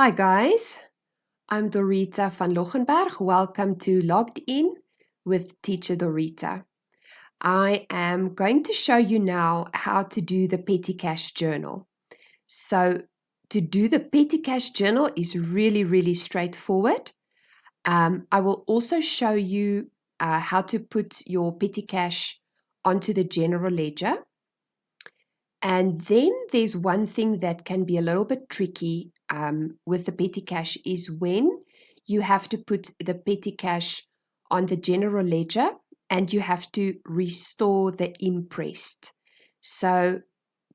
Hi guys, I'm Dorita van Lochenberg. Welcome to Logged In with Teacher Dorita. I am going to show you now how to do the petty cash journal. So to do the petty cash journal is really straightforward. I will also show you how to put your petty cash onto the general ledger. And then there's one thing that can be a little bit tricky with the petty cash is when you have to put the petty cash on the general ledger and you have to restore the imprest. So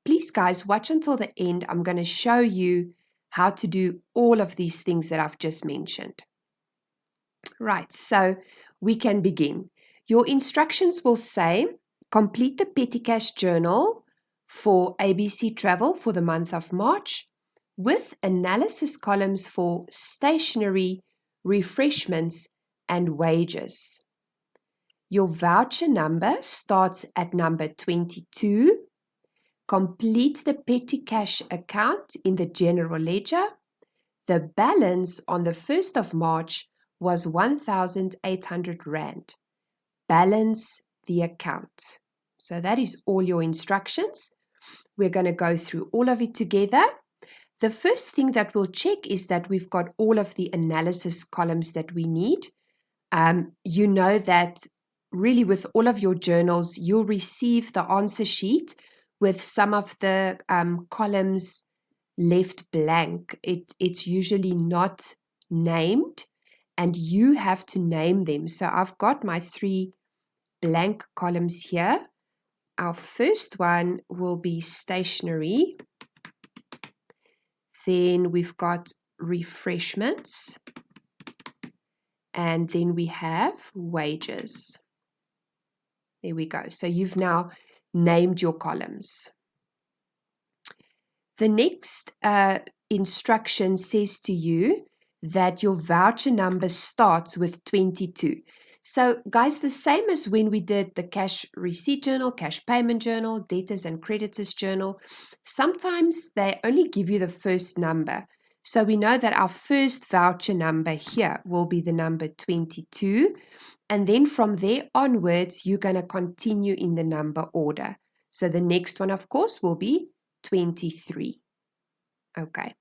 please, guys, watch until the end. I'm going to show you how to do all of these things that I've just mentioned. Right, so we can begin. Your instructions will say complete the petty cash journal for ABC Travel for the month of March with analysis columns for stationery, refreshments, and wages. Your voucher number starts at number 22. Complete the petty cash account in the general ledger. The balance on the 1st of March was 1,800 Rand. Balance the account. So that is all your instructions. We're going to go through all of it together. The first thing that we'll check is that we've got all of the analysis columns that we need. You know that really with all of your journals, you'll receive the answer sheet with some of the columns left blank. It's usually not named and you have to name them. So I've got my 3 blank columns here. Our first one will be stationery. Then we've got refreshments. And then we have wages. There we go. So you've now named your columns. The next instruction says to you that your voucher number starts with 22. So guys, the same as when we did the cash receipt journal, cash payment journal, debtors and creditors journal, sometimes they only give you the first number. So we know that our first voucher number here will be the number 22. And then from there onwards, you're going to continue in the number order. So the next one, of course, will be 23. Okay.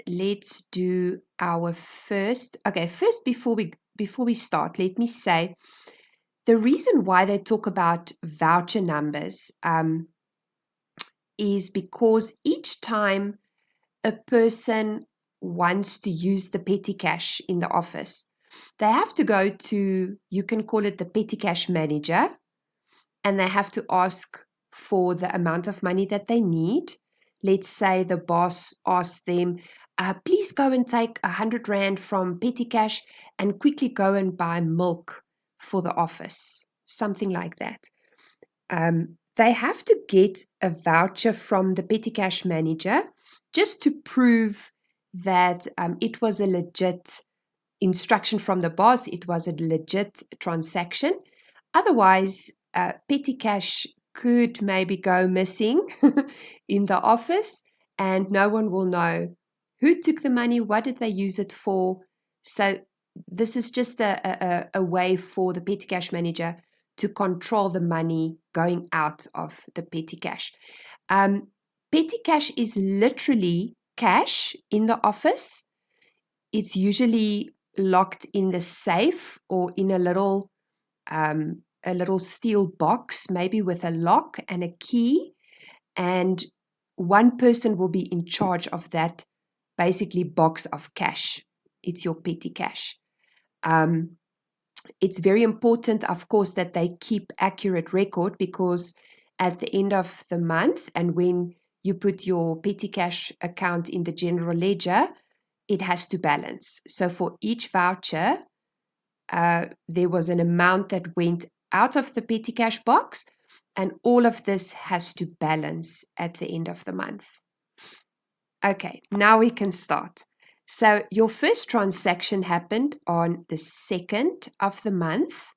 Let's do our first. Okay, first before we start, let me say the reason why they talk about voucher numbers is because each time a person wants to use the petty cash in the office, they have to go to, you can call it the petty cash manager, and they have to ask for the amount of money that they need. Let's say the boss asks them, please go and take 100 Rand from petty cash and quickly go and buy milk for the office, something like that. They have to get a voucher from the petty cash manager just to prove that it was a legit instruction from the boss, it was a legit transaction. Otherwise, petty cash could maybe go missing in the office and no one will know who took the money, what did they use it for. So this is just a way for the petty cash manager to control the money going out of the petty cash. Petty cash is literally cash in the office. It's usually locked in the safe or in a little steel box, maybe with a lock and a key, and one person will be in charge of that basically box of cash. It's your petty cash. It's very important, of course, that they keep accurate record, because at the end of the month and when you put your petty cash account in the general ledger, it has to balance. So for each voucher, there was an amount that went out of the petty cash box, and all of this has to balance at the end of the month. Okay, now we can start. So your first transaction happened on the 2nd of the month.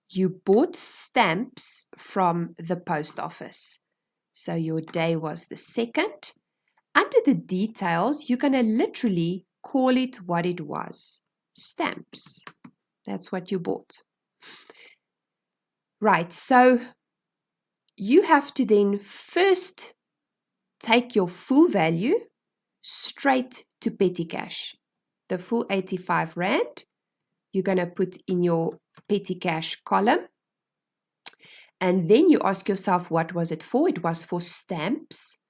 You bought stamps from the post office. So your day was the 2nd. under the details, you're going to literally call it what it was. Stamps. That's what you bought. Right, so you have to then first take your full value straight to petty cash. The full 85 Rand, you're going to put in your petty cash column. And then you ask yourself, what was it for? It was for stamps.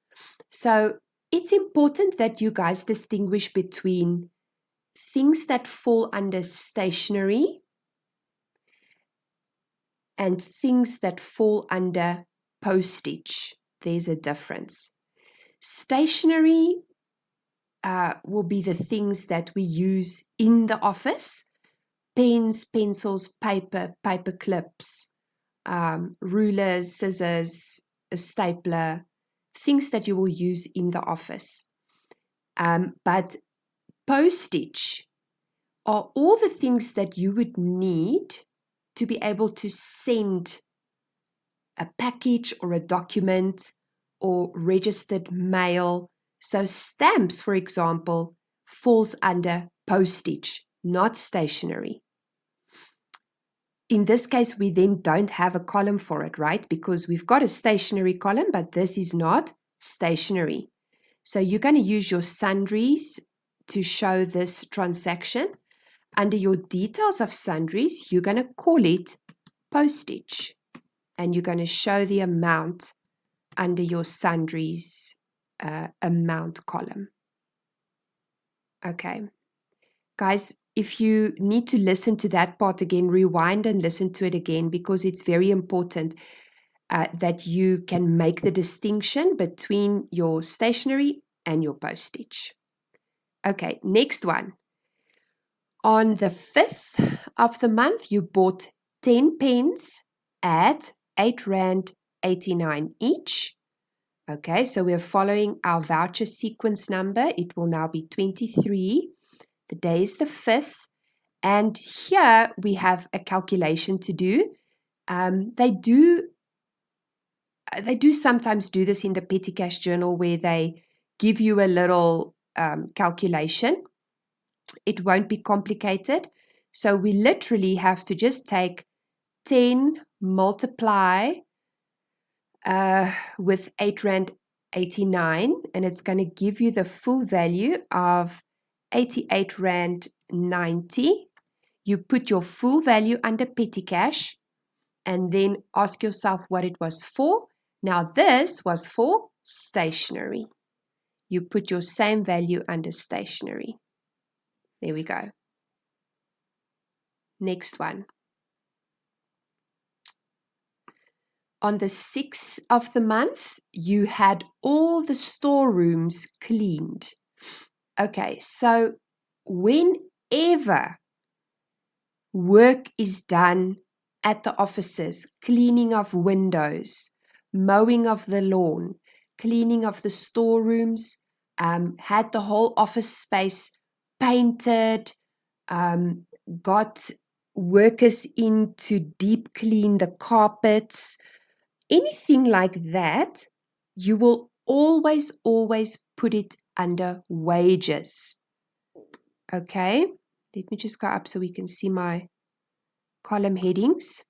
So it's important that you guys distinguish between things that fall under stationery and things that fall under postage. There's a difference. Stationery will be the things that we use in the office. Pens, pencils, paper clips, rulers, scissors, a stapler, things that you will use in the office. But postage are all the things that you would need to be able to send a package or a document or registered mail. So stamps, for example, falls under postage, not stationery. In this case, we then don't have a column for it, right? Because we've got a stationery column, but this is not stationery. So you're going to use your sundries to show this transaction. Under your details of sundries, you're going to call it postage. And you're going to show the amount under your sundries amount column. Okay. Guys, if you need to listen to that part again, rewind and listen to it again, because it's very important that you can make the distinction between your stationery and your postage. Okay, next one. On the 5th of the month, you bought 10 pens at R8.89 each. Okay, so we're following our voucher sequence number. It will now be 23. The day is the 5th. And here we have a calculation to do. They do sometimes do this in the petty cash journal where they give you a little calculation. It won't be complicated. So we literally have to just take 10 multiply with R8.89, and it's going to give you the full value of R88.90. You put your full value under petty cash and then ask yourself what it was for. Now this was for stationery. You put your same value under stationery. There we go. Next one. On the 6th of the month, you had all the storerooms cleaned. Okay, so whenever work is done at the offices, cleaning of windows, mowing of the lawn, cleaning of the storerooms, had the whole office space painted, got workers in to deep clean the carpets, anything like that, you will always put it under wages. Okay, let me just go up so we can see my column headings.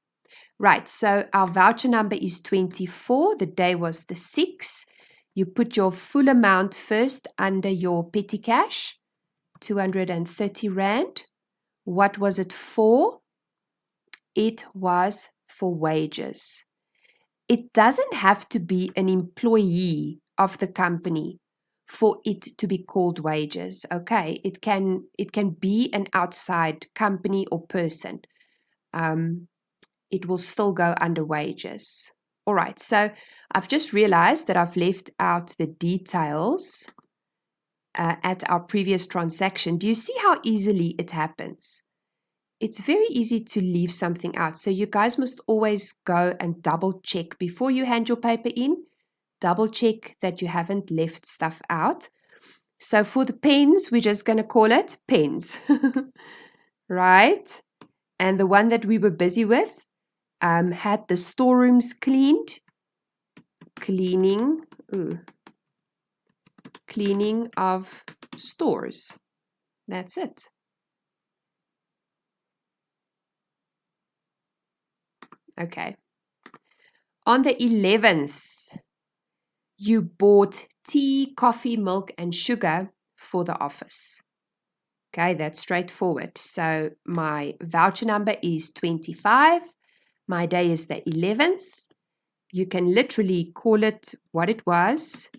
Right, so our voucher number is 24. The day was the 6th. You put your full amount first under your petty cash, 230 Rand. What was it for? It was for wages. It doesn't have to be an employee of the company for it to be called wages. Okay, it can be an outside company or person. It will still go under wages. All right, so I've just realized that I've left out the details at our previous transaction. Do you see how easily it happens? It's very easy to leave something out. So you guys must always go and double check before you hand your paper in. Double check that you haven't left stuff out. So for the pens, we're just going to call it pens. Right? And the one that we were busy with had the storerooms cleaned. Cleaning cleaning of stores. That's it. Okay. On the 11th, you bought tea, coffee, milk, and sugar for the office. Okay, that's straightforward. So my voucher number is 25. My day is the 11th. You can literally call it what it was.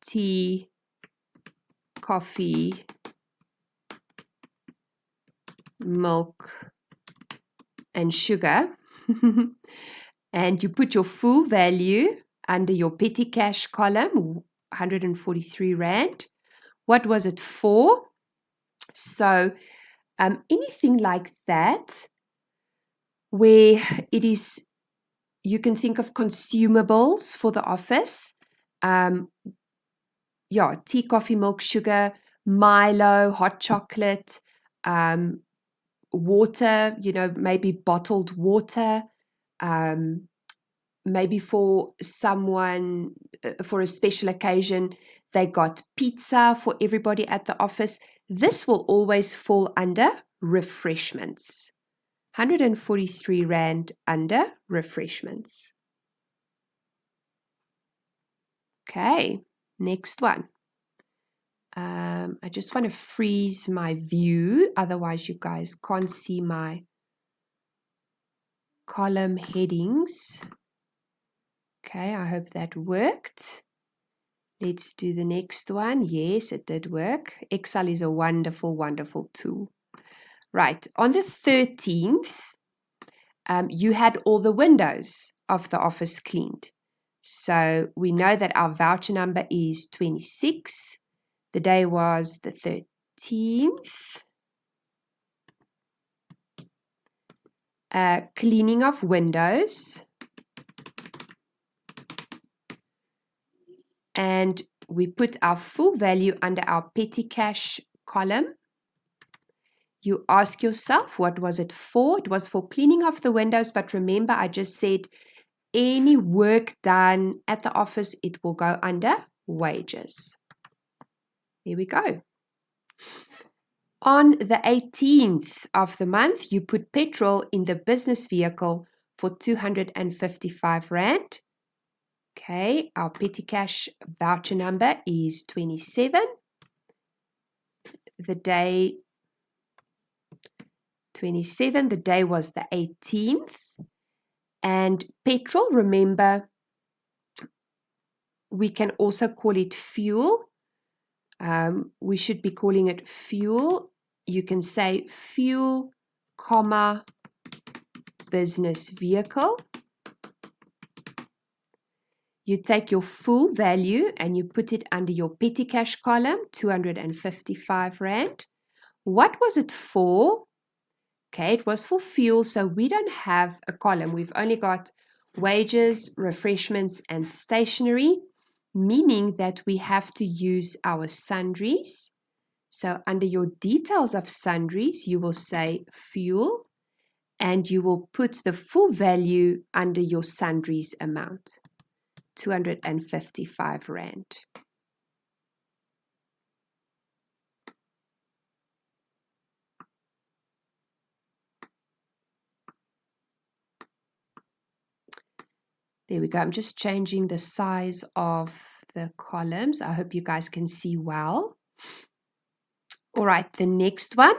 Tea, coffee, milk, and sugar. And you put your full value under your petty cash column, 143 Rand. What was it for? So anything like that, where it is, you can think of consumables for the office. Tea, coffee, milk, sugar, Milo, hot chocolate, water, maybe bottled water, maybe for someone, for a special occasion, they got pizza for everybody at the office. This will always fall under refreshments. 143 Rand under refreshments. Okay, next one. I just want to freeze my view, otherwise you guys can't see my column headings. Okay, I hope that worked. Let's do the next one. Yes, it did work. Excel is a wonderful, wonderful tool. Right, on the 13th, you had all the windows of the office cleaned. So we know that our voucher number is 26. The day was the 13th. Cleaning of windows. And we put our full value under our petty cash column. You ask yourself, what was it for? It was for cleaning of the windows, but remember I just said any work done at the office, it will go under wages. There we go. On the 18th of the month, you put petrol in the business vehicle for 255 Rand. Okay, our petty cash voucher number is 27. The day 27, the day was the 18th. And petrol, remember, we can also call it fuel. We should be calling it fuel. You can say fuel, comma, business vehicle. You take your full value and you put it under your petty cash column, 255 Rand. What was it for? Okay, it was for fuel, so we don't have a column. We've only got wages, refreshments, and stationery, meaning that we have to use our sundries. So under your details of sundries, you will say fuel, and you will put the full value under your sundries amount, 255 Rand. There we go. I'm just changing the size of the columns. I hope you guys can see well. All right, the next one,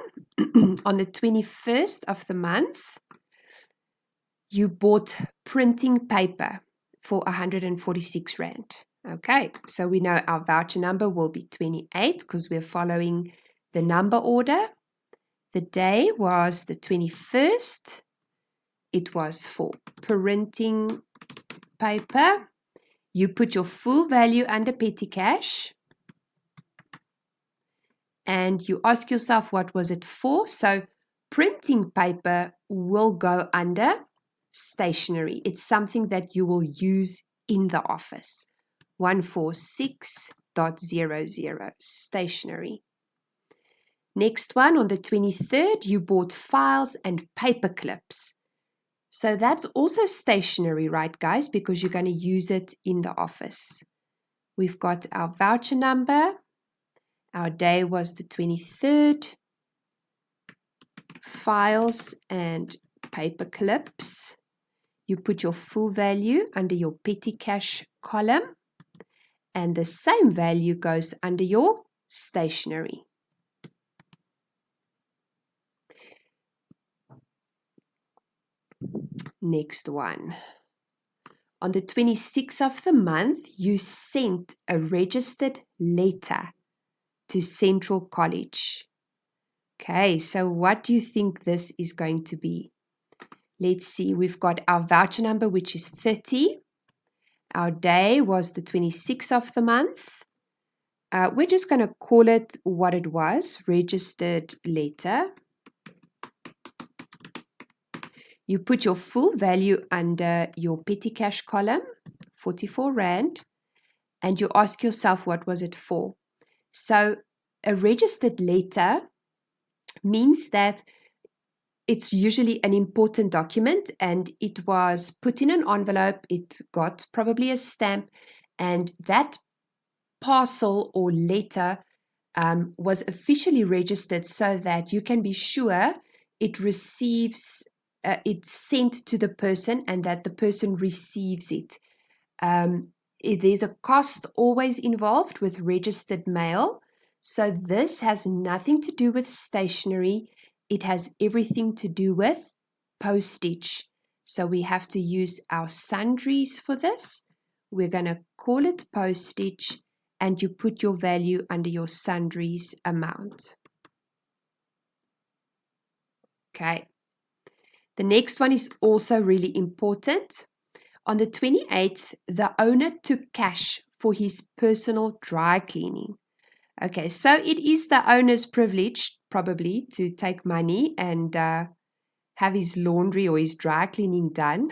on the 21st of the month, you bought printing paper for 146 Rand. Okay, so we know our voucher number will be 28 because we're following the number order. The day was the 21st. It was for printing paper. You put your full value under petty cash. And you ask yourself, what was it for? So printing paper will go under stationery. It's something that you will use in the office. 146.00, stationery. Next one, on the 23rd, you bought files and paper clips. So that's also stationery, right, guys? Because you're going to use it in the office. We've got our voucher number. Our day was the 23rd. Files and paper clips. You put your full value under your petty cash column, and the same value goes under your stationery. Next one. On the 26th of the month, you sent a registered letter to Central College. Okay, so what do you think this is going to be? Let's see, we've got our voucher number, which is 30. Our day was the 26th of the month. We're just going to call it what it was, registered letter. You put your full value under your petty cash column, 44 Rand, and you ask yourself, what was it for? So a registered letter means that it's usually an important document and it was put in an envelope, it got probably a stamp, and that parcel or letter was officially registered so that you can be sure it receives, it's sent to the person and that the person receives it. There's a cost always involved with registered mail. So this has nothing to do with stationery. It has everything to do with postage. So we have to use our sundries for this. We're going to call it postage, and you put your value under your sundries amount. Okay. The next one is also really important. On the 28th, the owner took cash for his personal dry cleaning. Okay, so it is the owner's privilege, probably, to take money and have his laundry or his dry cleaning done.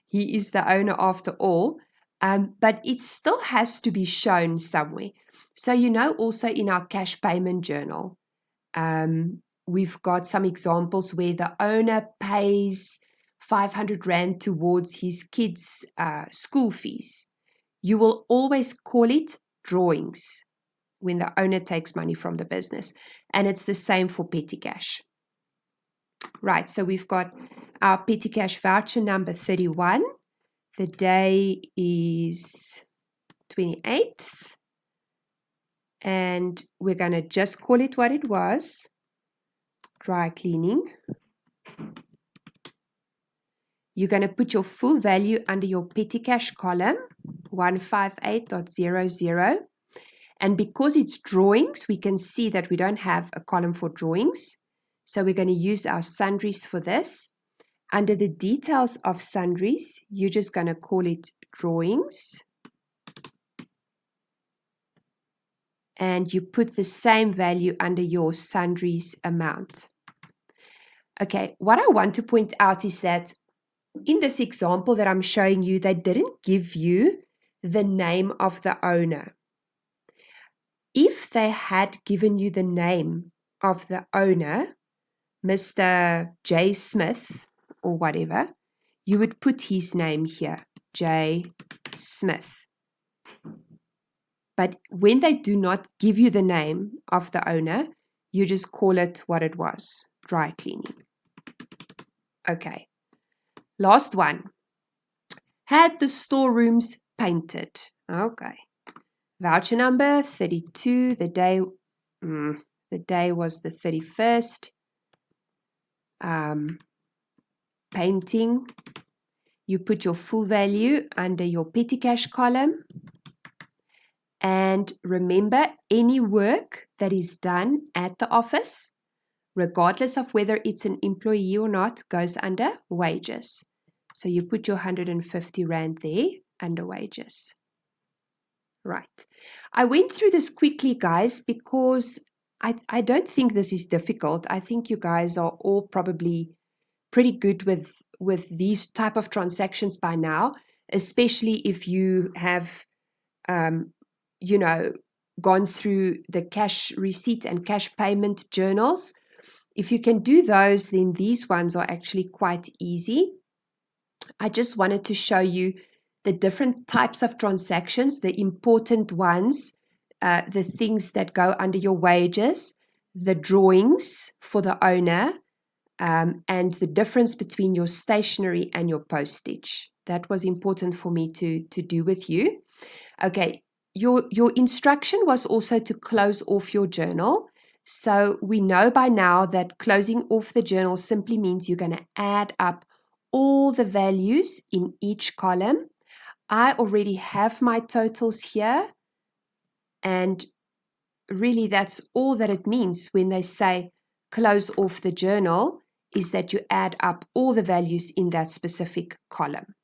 He is the owner after all, but it still has to be shown somewhere. So, also in our cash payment journal, we've got some examples where the owner pays 500 Rand towards his kids' school fees. You will always call it drawings when the owner takes money from the business. And it's the same for petty cash. Right, so we've got our petty cash voucher number 31. The day is 28th. And we're going to just call it what it was. Dry cleaning. You're going to put your full value under your petty cash column, 158.00. And because it's drawings, we can see that we don't have a column for drawings. So we're going to use our sundries for this. Under the details of sundries, you're just going to call it drawings. And you put the same value under your sundries amount. Okay, what I want to point out is that in this example that I'm showing you, they didn't give you the name of the owner. If they had given you the name of the owner, Mr. J. Smith or whatever, you would put his name here, J. Smith. But when they do not give you the name of the owner, you just call it what it was, dry cleaning. Okay. Last one. Had the storerooms painted. Okay. Voucher number 32. The day was the 31st. Painting. You put your full value under your petty cash column. And remember, any work that is done at the office, regardless of whether it's an employee or not, goes under wages. So you put your 150 Rand there under wages. Right. I went through this quickly, guys, because I don't think this is difficult. I think you guys are all probably pretty good with these type of transactions by now, especially if you have, gone through the cash receipt and cash payment journals. If you can do those, then these ones are actually quite easy. I just wanted to show you the different types of transactions, the important ones, the things that go under your wages, the drawings for the owner, and the difference between your stationery and your postage. That was important for me to do with you. Okay, your instruction was also to close off your journal. So we know by now that closing off the journal simply means you're going to add up all the values in each column. I already have my totals here, and really that's all that it means when they say close off the journal, is that you add up all the values in that specific column.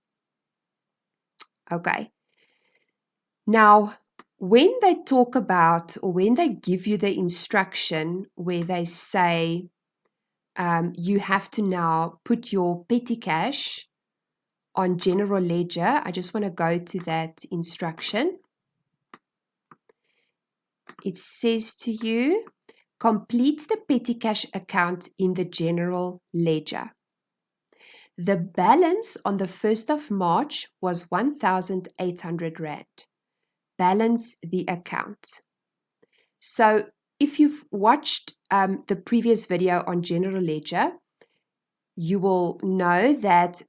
Okay. Now, when they talk about, or when they give you the instruction where they say you have to now put your petty cash on general ledger, I just want to go to that instruction. It says to you, complete the petty cash account in the general ledger. The balance on the 1st of March was 1,800 Rand. Balance the account. So if you've watched the previous video on general ledger, you will know that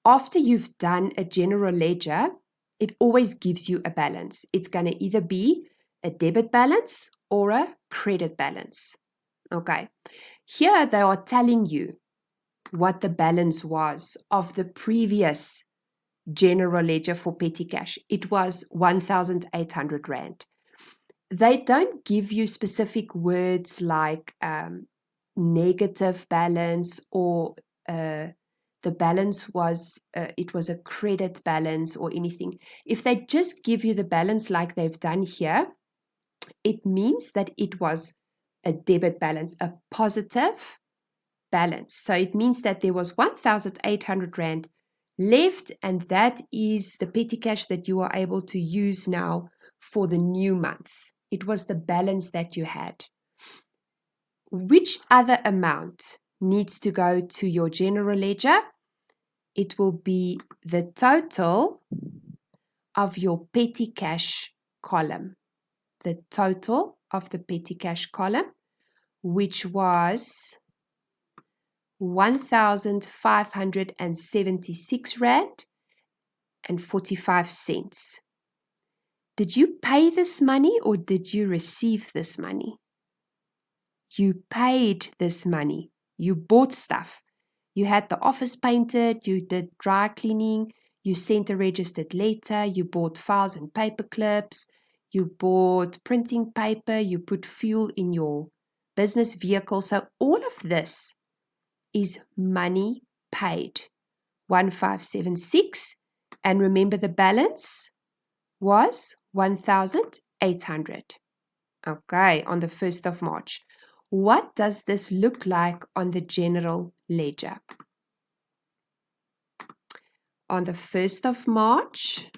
after you've done a general ledger, it always gives you a balance. It's going to either be a debit balance or a credit balance. Okay. Here they are telling you what the balance was of the previous general ledger for petty cash. It was 1,800 Rand. They don't give you specific words like negative balance or the balance was, it was a credit balance or anything. If they just give you the balance like they've done here, it means that it was a debit balance, a positive balance. So it means that there was 1,800 Rand left, and that is the petty cash that you are able to use now for the new month. It was the balance that you had. Which other amount needs to go to your general ledger? It will be the total of your petty cash column. The total of the petty cash column, which was 1,576 Rand and 45 cents. Did you pay this money or did you receive this money? You paid this money. You bought stuff. You had the office painted, you did dry cleaning, you sent a registered letter, you bought files and paper clips, you bought printing paper, you put fuel in your business vehicle. So all of this is money paid. 1,576, and remember the balance was 1,800. Okay, on the 1st of March. What does this look like on the general ledger? On the 1st of March,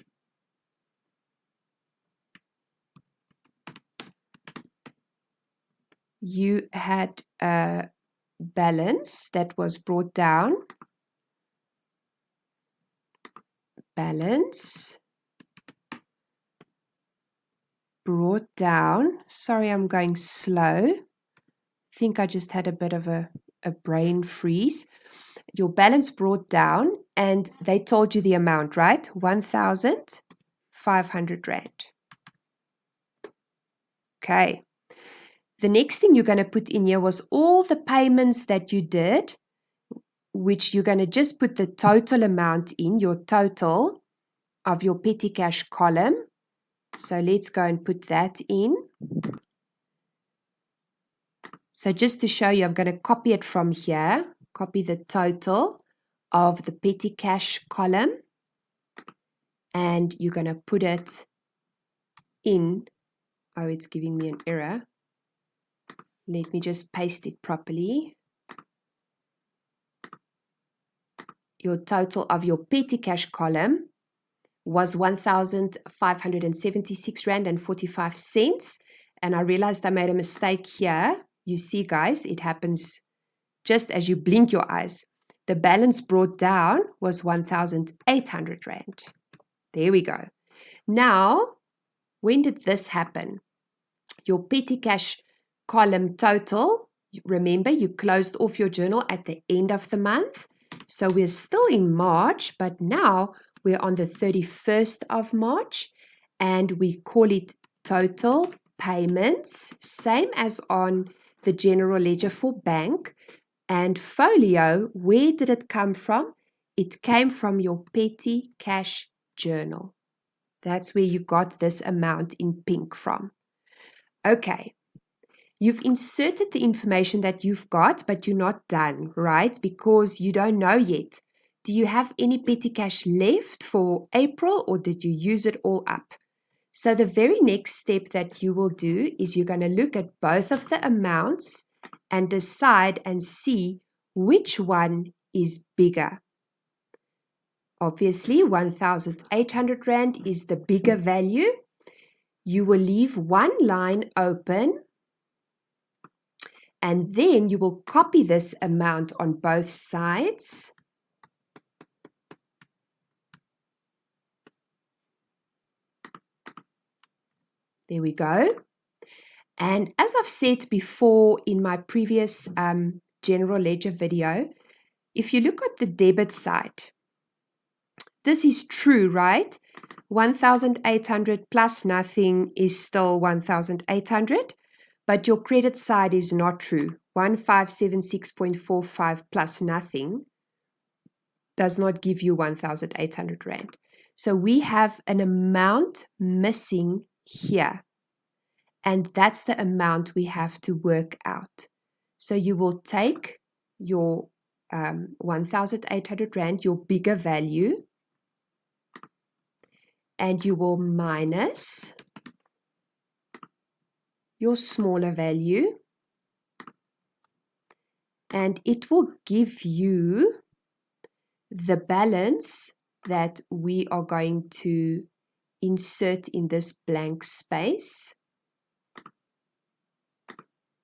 you had a balance that was brought down. Balance brought down. Sorry, I'm going slow. I think I just had a bit of a brain freeze. Your balance brought down, and they told you the amount, right? 1,500 Rand. Okay. The next thing you're going to put in here was all the payments that you did, which you're going to just put the total amount in, your total of your petty cash column. So let's go and put that in. So just to show you, I'm going to copy it from here. Copy the total of the petty cash column. And you're going to put it in. Oh, it's giving me an error. Let me just paste it properly. Your total of your petty cash column was 1,576 Rand and 45 cents. And I realized I made a mistake here. You see, guys, it happens just as you blink your eyes. The balance brought down was 1,800 Rand. There we go. Now, when did this happen? Your petty cash column total, remember you closed off your journal at the end of the month. So we're still in March, but now we're on the 31st of March and we call it total payments, same as on the general ledger for bank. And folio, where did it come from? It came from your petty cash journal. That's where you got this amount in pink from. Okay, you've inserted the information that you've got, but you're not done, right? Because you don't know yet. Do you have any petty cash left for April or did you use it all up? So the very next step that you will do is you're going to look at both of the amounts and decide and see which one is bigger. Obviously, 1,800 Rand is the bigger value. You will leave one line open and then you will copy this amount on both sides. There we go. And as I've said before in my previous general ledger video, if you look at the debit side, this is true, right? 1,800 plus nothing is still 1,800, but your credit side is not true. 1,576.45 plus nothing does not give you 1,800 Rand. So we have an amount missing here. And that's the amount we have to work out. So you will take your 1,800 Rand, your bigger value, and you will minus your smaller value. And it will give you the balance that we are going to insert in this blank space.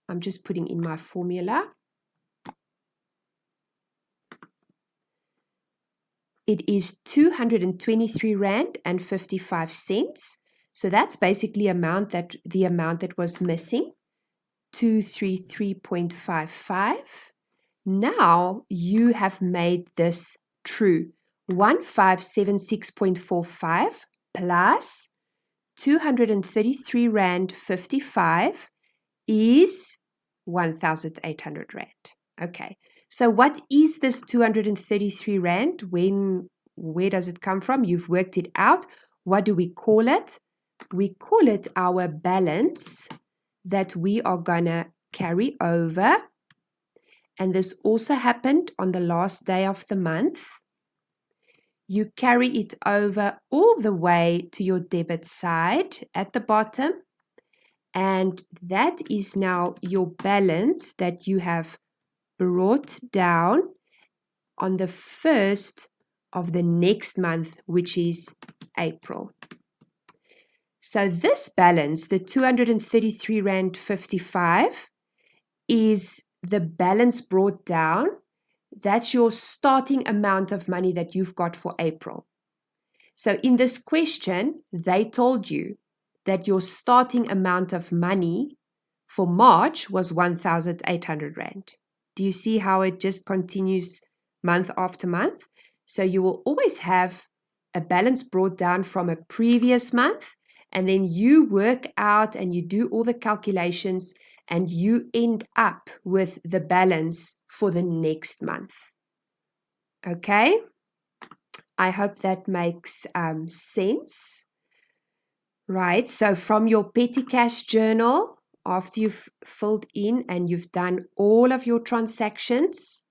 I'm just putting in my formula. It is 223 Rand and 55 cents. So that's basically the amount that was missing, 233.55. Now you have made this true. 1,576.45 plus 233 Rand 55 is 1,800 Rand. Okay, so what is this 233 Rand? Where does it come from? You've worked it out. What do we call it? We call it our balance that we are gonna carry over. And this also happened on the last day of the month. You carry it over all the way to your debit side at the bottom. And that is now your balance that you have brought down on the 1st of the next month, which is April. So this balance, the 233 Rand 55, is the balance brought down. That's your starting amount of money that you've got for April. So in this question, they told you that your starting amount of money for March was 1,800 Rand. Do you see how it just continues month after month? So you will always have a balance brought down from a previous month, and then you work out and you do all the calculations and you end up with the balance for the next month. Okay? I hope that makes sense. Right, so from your petty cash journal, after you've filled in and you've done all of your transactions,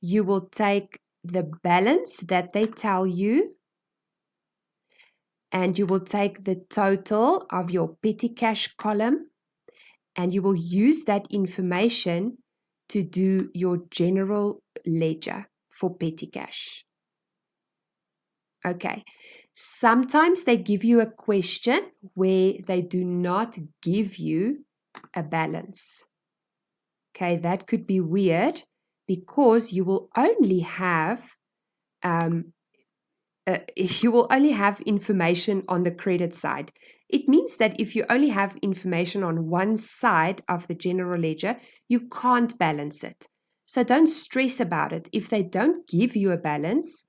you will take the balance that they tell you and you will take the total of your petty cash column and you will use that information to do your general ledger for petty cash. Okay, sometimes they give you a question where they do not give you a balance. Okay, that could be weird because you will only have a you will only have information on the credit side. It means that if you only have information on one side of the general ledger, you can't balance it. So don't stress about it. If they don't give you a balance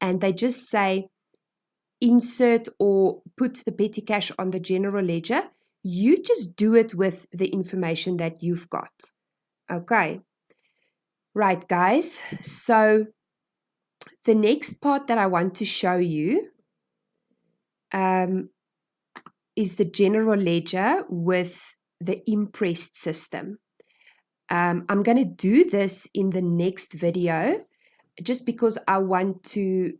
and they just say insert or put the petty cash on the general ledger, you just do it with the information that you've got. Okay. Right, guys. So the next part that I want to show you is the general ledger with the impressed system. I'm going to do this in the next video just because I want to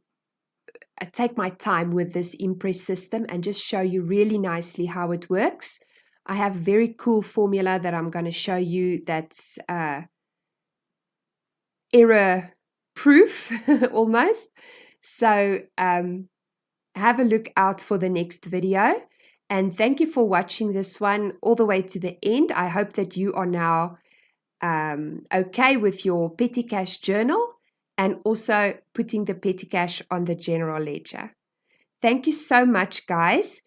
take my time with this impress system and just show you really nicely how it works. I have a very cool formula that I'm going to show you that's error proof almost. So have a look out for the next video. And thank you for watching this one all the way to the end. I hope that you are now okay with your petty cash journal and also putting the petty cash on the general ledger. Thank you so much, guys.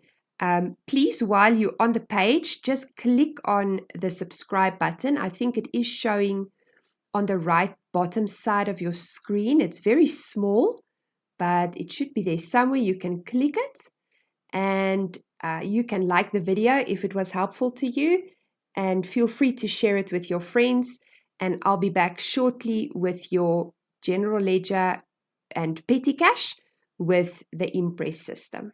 Please, while you're on the page, just click on the subscribe button. I think it is showing on the right bottom side of your screen. It's very small, but it should be there somewhere. You can click it and you can like the video if it was helpful to you, and feel free to share it with your friends. And I'll be back shortly with your general ledger and petty cash with the impress system.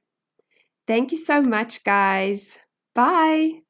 Thank you so much, guys. Bye.